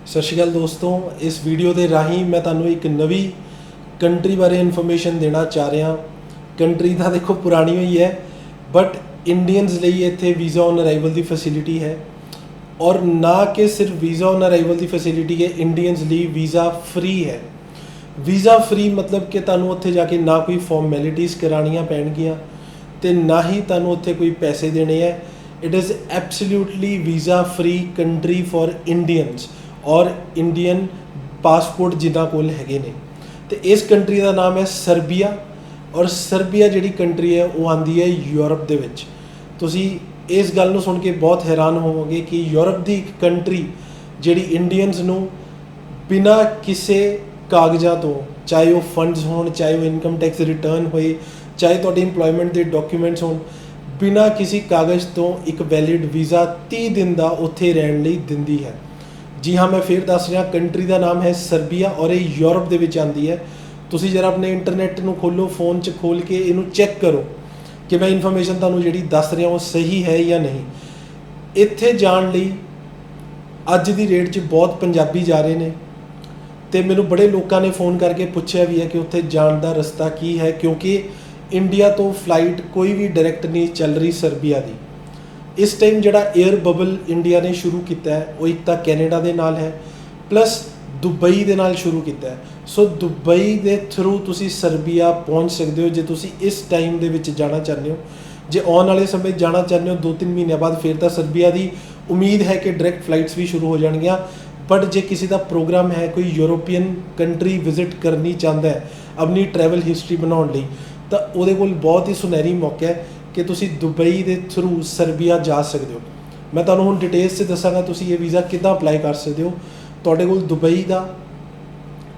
सत श्री अकाल दोस्तों, इस वीडियो के राही मैं तुहानूं एक नवी कंट्री बारे इन्फॉर्मेशन देना चाह रहा। कंट्री तो देखो पुरानी ही है, बट इंडियंस लिए इत्थे वीज़ा ऑन अराइवल की फैसिलिटी है। और ना कि सिर्फ वीज़ा ऑन अराइवल की फैसिलिटी है, इंडियंस लिए वीज़ा फ्री है। वीज़ा फ्री मतलब कि तुहानूं उत्थे जाके ना कोई फॉर्मैलिटीज़ करानियां पैणगियां ते ना ही तुहानूं उत्थे कोई पैसे देने हैं। It is absolutely visa free country for Indians और इंडियन पासपोर्ट जिन्हां कोल हैगे ने। तो इस कंट्री का नाम है सर्बिया। और सर्बिया जिहड़ी कंट्री है वो आंदी है यूरोप दे विच। तुसीं इस गल नूं सुन के बहुत हैरान होवोगे कि यूरोप की एक कंट्री जिहड़ी इंडियंस नूं बिना किसी कागज़ां तो, चाहे वो फंड्स होण, चाहे वो इनकम टैक्स रिटर्न होए, चाहे तुहाडे इंप्लॉयमेंट के डॉक्यूमेंट्स होण, बिना किसी कागज़ तो एक वैलिड वीज़ा 30 दिन का उत्थे रहण लई दिंदी है। जी हाँ, मैं फिर दस रहा, कंट्री का नाम है सर्बिया और ये यूरोप दे विच आंदी है। तुसीं जरा अपने इंटरनेट नूं खोलो, फोन च खोल के इनू चैक करो कि मैं इन्फॉर्मेशन तुहानूं जिहड़ी दस रहा वो सही है या नहीं। इत्थे जाण लई अज दी डेट च बहुत पंजाबी जा रहे हैं तो मैनू बड़े लोगों ने फ़ोन करके पूछा भी है कि उत्थे जाण दा रस्ता की है, क्योंकि इंडिया तो फ्लाइट कोई भी डायरैक्ट नहीं चल रही सर्बिया की। इस टाइम जिहड़ा एयर बबल इंडिया ने शुरू किया है वो एक तो कैनेडा के नाल है, प्लस दुबई के नाल शुरू किया है। सो दुबई के थ्रू तुसी सर्बिया पहुँच सकते हो जे तुसी इस टाइम दे विच जाना चाहते हो। जे आने वाले समय जाना चाहते हो 2-3 महीनों बाद, फिर तो सर्बिया की उम्मीद है कि डायरैक्ट फ्लाइट्स भी शुरू हो जाएगियाँ। बट जे किसी का प्रोग्राम है, कोई यूरोपीयन कंट्री विजिट करनी चाहता है अपनी ट्रैवल हिस्टरी बनाने लई, तो उहदे कोल बहुत ही सुनहरी मौका है कि तुसी दुबई के थ्रू सर्बिया जा सकते हो। मैं तुहानूं हुण डिटेल्स से दसांगा तुसी ये वीज़ा किद्दां अप्लाई कर सकते हो। तुहाडे कोल दुबई का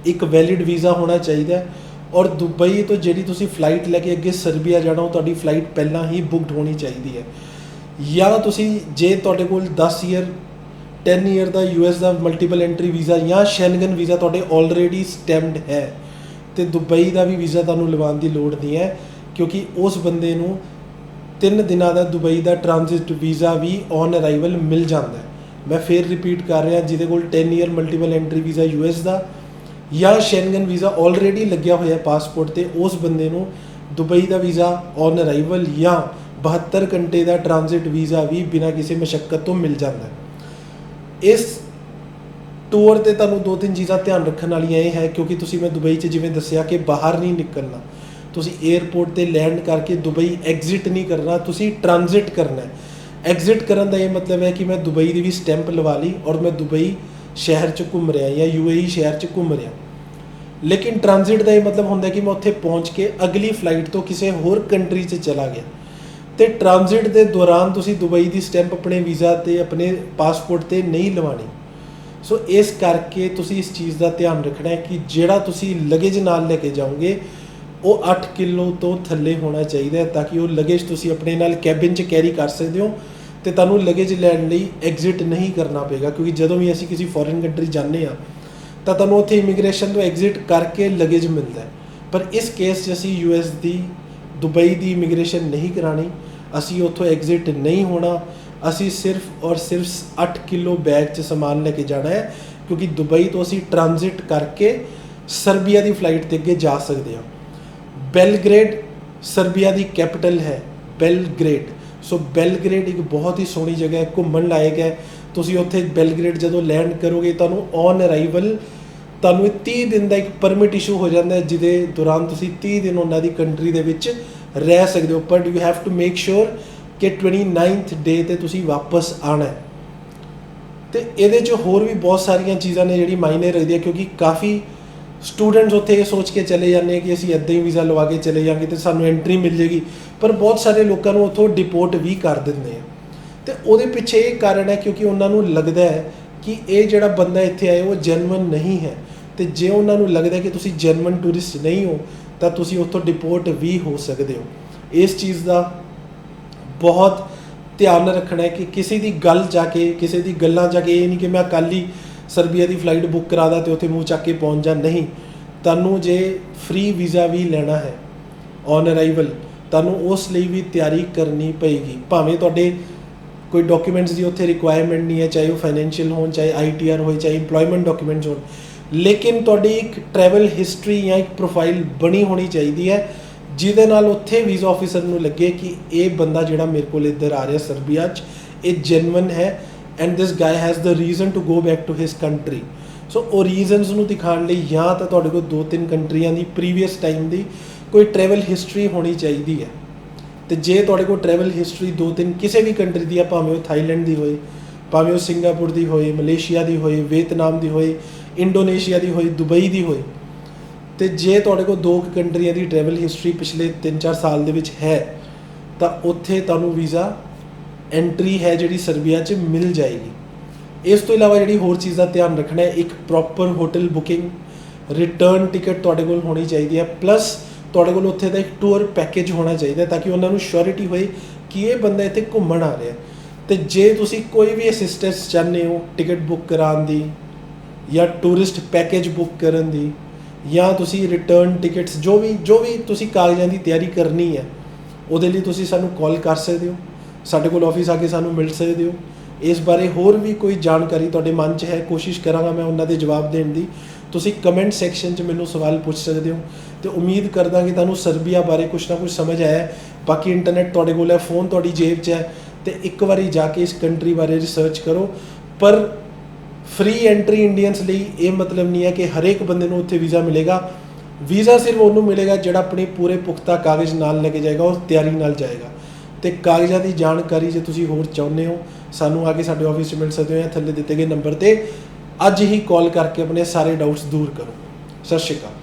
एक वैलिड वीज़ा होना चाहिए और दुबई तो जिहड़ी तुसी फ्लाइट लैके अगे सर्बिया जाना हो, तुहाडी फ्लाइट पहलां ही बुकड होनी चाहिए है। या तुसी जे तुहाडे कोल 10 ईयर 10 ईयर का US का मल्टीपल एंट्री वीज़ा या शैनगन वीज़ा तुहाडे ऑलरेडी स्टैम्प्ड है तो दुबई का भी वीज़ा तुहानूं लवाउण की लोड़ नहीं है, क्योंकि उस बंदे नूं 3 दिनों का दुबई का ट्रांजिट वीज़ा भी ऑन अराइवल मिल जाता है। मैं फिर रिपीट कर रहा, जिहदे कोल 10 year multiple entry visa US का या शैनगन वीज़ा ऑलरेडी लग्या होया पासपोर्ट ते, उस बंदे नूं दुबई का वीज़ा ऑन अराइवल या 72 घंटे का ट्रांजिट वीज़ा भी बिना किसी मशक्कत तो मिल जाता है। इस टूर ते तुहानूं 2-3 चीज़ां ध्यान रखने वालियां ये है, क्योंकि तुसी मैं दुबई जिवें दस्सिया कि बाहर नहीं निकलना, तुसी एयरपोर्ट ते लैंड करके दुबई एग्जिट नहीं करना, तुसी ट्रांजिट करना है। एग्जिट करन दा ये मतलब है कि मैं दुबई की भी स्टैंप लवा ली और मैं दुबई शहर च घूम रहा या UAE शहर च घूम रहा। लेकिन ट्रांजिट का ये मतलब होंदा कि मैं उत्थे पहुँच के अगली फ्लाइट तो किसी होर कंट्री च चला गया। तो ट्रांजिट के दौरान तुसी दुबई की स्टैंप अपने वीज़ा ते अपने पासपोर्ट ते नहीं लवानी। सो इस करके तुसी इस चीज़ का ध्यान रखना है कि जिहड़ा तुसी लगेज नाल लेके जाओगे वो 8 किलो तो थल्ले होना चाहिए, ताकि वो लगेज तुसी अपने नाल कैबिन च कैरी कर सकते हो तो तुहानूं लगेज लैण लई एग्जिट नहीं करना पेगा। क्योंकि जदों भी असीं किसी फॉरेन कंट्री जाते हैं तो तुहानूं उत्थे इमीग्रेशन तो एग्जिट करके लगेज मिलता है, पर इस केस च असीं US की दुबई की इमीग्रेशन नहीं करानी, असी उत्थों एग्जिट नहीं होना। असी सिर्फ और सिर्फ 8 किलो बैग च समान लेके जाना है, क्योंकि दुबई तो असी ट्रांजिट करके सर्बिया की फ्लाइट ते अगे जा सकते हैं। बेलग्रेड सर्बिया की कैपिटल है, बेलग्रेड। सो बेलग्रेड एक बहुत ही सोहनी जगह है, घूमन लायक है। तुसी उत्थे बेलग्रेड जदों लैंड करोगे तुहानूं ऑन अराइवल तुहानूं 30 दिन का एक परमिट इशू हो जाता है, जिहदे दौरान तुसी 30 दिन उन्हां दी कंट्री दे विच रह सकते हो। But you have to make sure कि 29th डे ते तुसी वापस आना है। तो ये होर भी बहुत सारिया चीज़ां ने जिहड़ी मायने रखदी है, क्योंकि काफ़ी स्टूडेंट्स उत्थे ये सोच के चले जाते हैं कि असीं इदां ही वीज़ा लवा के चले जाएंगे तो सानूं एंट्री मिल जाएगी, पर बहुत सारे लोगों को उत्थों डिपोर्ट भी कर दिंदे हैं। तो उहदे पिछे ये कारण है क्योंकि उन्होंने लगता है कि ये जिहड़ा बंदा इत्थे आए वो जेनवन नहीं है। तो जे उन्होंने लगता है कि तुसी जेनवन टूरिस्ट नहीं हो तो तुसी उत्थों डिपोर्ट भी हो सकते हो। इस चीज़ का बहुत ध्यान रखना है कि किसी की गल जाके, किसी की गल्लां जाके ये नहीं कि मैं कल ही सर्बिया की फ्लाइट बुक करा दा तो उत्थे मूँह चक के पहुँच जा। नहीं, तुहानूं जे फ्री वीज़ा भी लेना है ऑन अराइवल, तुहानूं उस लई भी तैयारी करनी पेगी। भावें तुहाडे ਕੋਈ ਡਾਕੂਮੈਂਟਸ ਦੀ ਉੱਥੇ ਰਿਕੁਆਇਰਮੈਂਟ ਨਹੀਂ ਹੈ, ਚਾਹੇ ਉਹ ਫਾਈਨੈਂਸ਼ੀਅਲ ਹੋਣ, ਚਾਹੇ ITR ਹੋਏ, ਚਾਹੇ ਇੰਪਲੋਇਮੈਂਟ ਡਾਕੂਮੈਂਟਸ ਹੋਣ, ਲੇਕਿਨ ਤੁਹਾਡੀ ਇੱਕ ਟਰੈਵਲ ਹਿਸਟਰੀ ਜਾਂ ਇੱਕ ਪ੍ਰੋਫਾਈਲ ਬਣੀ ਹੋਣੀ ਚਾਹੀਦੀ ਹੈ ਜਿਹਦੇ ਨਾਲ ਉੱਥੇ ਵੀਜ਼ਾ ਆਫਿਸਰ ਨੂੰ ਲੱਗੇ ਕਿ ਇਹ ਬੰਦਾ ਜਿਹੜਾ ਮੇਰੇ ਕੋਲ ਇੱਧਰ ਆ ਰਿਹਾ ਸਰਬੀਆ 'ਚ, ਇਹ ਜੈਨੂਇਨ ਹੈ and this guy has the reason to go back to his country. So ਉਹ ਰੀਜ਼ਨਸ ਨੂੰ ਦਿਖਾਉਣ ਲਈ ਜਾਂ ਤਾਂ ਤੁਹਾਡੇ ਕੋਲ 2-3 ਕੰਟਰੀਆਂ ਦੀ ਪ੍ਰੀਵੀਅਸ ਟਾਈਮ ਦੀ ਕੋਈ ਟਰੈਵਲ ਹਿਸਟਰੀ ਹੋਣੀ ਚਾਹੀਦੀ ਹੈ। ਤੇ ਜੇ ਤੁਹਾਡੇ ਕੋਲ ਟਰੈਵਲ ਹਿਸਟਰੀ 2-3 ਕਿਸੇ ਵੀ ਕੰਟਰੀ ਦੀ ਆ, ਭਾਵੇਂ ਉਹ ਥਾਈਲੈਂਡ ਦੀ ਹੋਏ, ਭਾਵੇਂ ਉਹ ਸਿੰਗਾਪੁਰ ਦੀ ਹੋਏ, ਮਲੇਸ਼ੀਆ ਦੀ ਹੋਏ, ਵੀਅਤਨਾਮ ਦੀ ਹੋਏ, ਇੰਡੋਨੇਸ਼ੀਆ ਦੀ ਹੋਏ, ਦੁਬਈ ਦੀ ਹੋਏ, ਤੇ ਜੇ ਤੁਹਾਡੇ ਕੋਲ 2 ਕੰਟਰੀਆਂ ਦੀ ਟਰੈਵਲ ਹਿਸਟਰੀ ਪਿਛਲੇ 3-4 ਸਾਲ ਦੇ ਵਿੱਚ ਹੈ ਤਾਂ ਉੱਥੇ ਤੁਹਾਨੂੰ ਵੀਜ਼ਾ ਐਂਟਰੀ ਹੈ ਜਿਹੜੀ ਸਰਬੀਆ 'ਚ ਮਿਲ ਜਾਏਗੀ। ਇਸ ਤੋਂ ਇਲਾਵਾ ਜਿਹੜੀ ਹੋਰ ਚੀਜ਼ ਦਾ ਧਿਆਨ ਰੱਖਣਾ ਹੈ, ਇੱਕ proper hotel booking, return ticket ਤੁਹਾਡੇ ਕੋਲ ਹੋਣੀ ਚਾਹੀਦੀ ਹੈ, ਪਲੱਸ ਤੁਹਾਡੇ ਕੋਲ ਉੱਥੇ ਦਾ ਇੱਕ ਟੂਰ ਪੈਕੇਜ ਹੋਣਾ ਚਾਹੀਦਾ ਤਾਂ ਕਿ ਉਹਨਾਂ ਨੂੰ ਸ਼ੋਰਿਟੀ ਹੋਏ ਕਿ ਇਹ ਬੰਦਾ ਇੱਥੇ ਘੁੰਮਣ ਆ ਰਿਹਾ। ਤੇ ਜੇ ਤੁਸੀਂ ਕੋਈ ਵੀ ਅਸਿਸਟੈਂਸ ਚਾਹੁੰਦੇ ਹੋ ਟਿਕਟ ਬੁੱਕ ਕਰਾਉਣ ਦੀ ਜਾਂ ਟੂਰਿਸਟ ਪੈਕੇਜ ਬੁੱਕ ਕਰਨ ਦੀ, ਜਾਂ ਤੁਸੀਂ ਰਿਟਰਨ ਟਿਕਟਸ ਜੋ ਵੀ ਤੁਸੀਂ ਕਾਗਜ਼ਾਂ ਦੀ ਤਿਆਰੀ ਕਰਨੀ ਹੈ, ਉਹਦੇ ਲਈ ਤੁਸੀਂ ਸਾਨੂੰ ਕਾਲ ਕਰ ਸਕਦੇ ਹੋ, ਸਾਡੇ ਕੋਲ ਆਫਿਸ ਆ ਕੇ ਸਾਨੂੰ ਮਿਲ ਸਕਦੇ ਹੋ। ਇਸ ਬਾਰੇ ਹੋਰ ਵੀ ਕੋਈ ਜਾਣਕਾਰੀ ਤੁਹਾਡੇ ਮਨ 'ਚ ਹੈ, ਕੋਸ਼ਿਸ਼ ਕਰਾਂਗਾ ਮੈਂ ਉਹਨਾਂ ਦੇ ਜਵਾਬ ਦੇਣ ਦੀ। ਤੁਸੀਂ ਕਮੈਂਟ ਸੈਕਸ਼ਨ 'ਚ ਮੈਨੂੰ ਸਵਾਲ ਪੁੱਛ ਸਕਦੇ ਹੋ ਤੇ ਉਮੀਦ ਕਰਦਾ ਕਿ ਤੁਹਾਨੂੰ ਸਰਬੀਆ ਬਾਰੇ ਕੁਛ ਨਾ ਕੁਛ ਸਮਝ ਆਇਆ। ਬਾਕੀ ਇੰਟਰਨੈਟ ਤੁਹਾਡੇ ਕੋਲ ਹੈ, ਫੋਨ ਤੁਹਾਡੀ ਜੇਬ 'ਚ ਹੈ, ਤੇ ਇੱਕ ਵਾਰੀ ਜਾ ਕੇ ਇਸ ਕੰਟਰੀ ਬਾਰੇ ਰਿਸਰਚ ਕਰੋ। ਪਰ ਫ੍ਰੀ ਐਂਟਰੀ ਇੰਡੀਅਨਸ ਲਈ ਇਹ ਮਤਲਬ ਨਹੀਂ ਹੈ ਕਿ ਹਰੇਕ ਬੰਦੇ ਨੂੰ ਉੱਥੇ ਵੀਜ਼ਾ ਮਿਲੇਗਾ। ਵੀਜ਼ਾ ਸਿਰਫ ਉਹਨੂੰ ਮਿਲੇਗਾ ਜਿਹੜਾ ਆਪਣੇ ਪੂਰੇ ਪੁਖਤਾ ਕਾਗਜ਼ ਨਾਲ ਲੈ ਕੇ ਜਾਏਗਾ, ਉਹ ਤਿਆਰੀ ਨਾਲ ਜਾਏਗਾ। ਤੇ ਕਾਗਜ਼ਾਂ ਦੀ ਜਾਣਕਾਰੀ ਜੇ ਤੁਸੀਂ ਹੋਰ ਚਾਹੁੰਦੇ ਹੋ, ਸਾਨੂੰ ਆ ਕੇ ਸਾਡੇ ਆਫਿਸ 'ਚ ਮਿਲ ਸਕਦੇ ਹੋ ਜਾਂ ਥੱਲੇ ਦਿੱਤੇ ਗਏ ਨੰਬਰ 'ਤੇ ਅੱਜ ਹੀ ਕਾਲ ਕਰਕੇ ਆਪਣੇ ਸਾਰੇ ਡਾਊਟਸ ਦੂਰ ਕਰੋ। ਸਤਿ ਸ਼੍ਰੀ ਅਕਾਲ।